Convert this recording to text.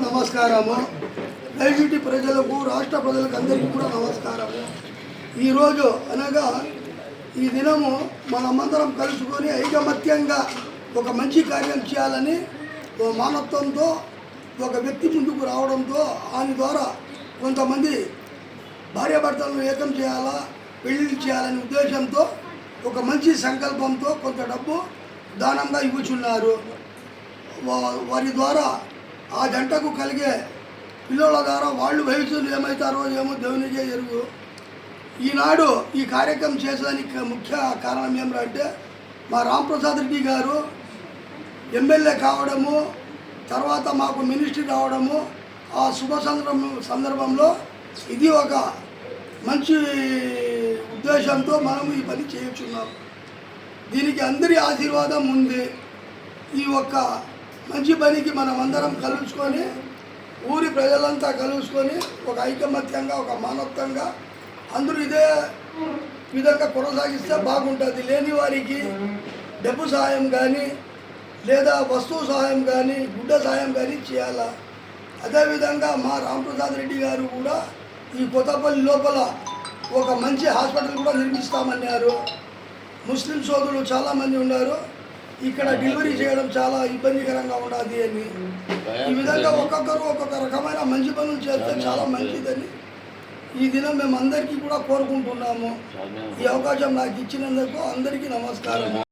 నమస్కారము. దయచేసి ప్రజలకు రాష్ట్ర ప్రజలకు అందరికీ కూడా నమస్కారము. ఈరోజు అనగా ఈ దినము మనమందరం కలుసుకొని ఐకమత్యంగా ఒక మంచి కార్యం చేయాలని మానవత్వంతో ఒక వ్యక్తి ముందుకు రావడంతో ఆయన ద్వారా కొంతమంది భార్యాభర్తలను ఏకం చేయాలా, పెళ్లిళ్ళు చేయాలనే ఉద్దేశంతో ఒక మంచి సంకల్పంతో కొంత డబ్బు దానంగా ఇవ్వుచున్నారు. వారి ద్వారా ఆ జంటకు కలిగే పిల్లల ద్వారా వాళ్ళు భవిష్యత్తులో ఏమవుతారో ఏమో దేవునికే ఎరుగు. ఈనాడు ఈ కార్యక్రమం చేసేదానికి ముఖ్య కారణం ఏమిటంటే మా రాంప్రసాద్ రెడ్డి గారు ఎమ్మెల్యే కావడము, తర్వాత మాకు మినిస్ట్రీ రావడము, ఆ శుభ సందర్భంలో ఇది ఒక మంచి ఉద్దేశంతో మనము ఈ పని చేయుచున్నాం. దీనికి అందరి ఆశీర్వాదం ఉంది. ఈ ఒక్క మంచి పనికి మనం అందరం కలుసుకొని ఊరి ప్రజలంతా కలుసుకొని ఒక ఐకమత్యంగా ఒక మానవత్వంగా అందరూ ఇదే విధంగా కొనసాగిస్తే బాగుంటుంది. లేని వారికి డబ్బు సహాయం కానీ లేదా వస్తువు సహాయం కానీ గుడ్డ సహాయం కానీ చేయాలా. అదేవిధంగా మా రాంప్రసాద్ రెడ్డి గారు కూడా ఈ కొత్తపల్లి లోపల ఒక మంచి హాస్పిటల్ కూడా నిర్మిస్తామన్నారు. ముస్లిం సోదరులు చాలామంది ఉన్నారు, ఇక్కడ డెలివరీ చేయడం చాలా ఇబ్బందికరంగా ఉండదు అని. ఈ విధంగా ఒక్కొక్కరు ఒక్కొక్క రకమైన మంచి పనులు చేస్తే చాలా మంచిదని ఈ దినం మేము అందరికీ కూడా కోరుకుంటున్నాము. ఈ అవకాశం నాకు ఇచ్చినందుకు అందరికీ నమస్కారం.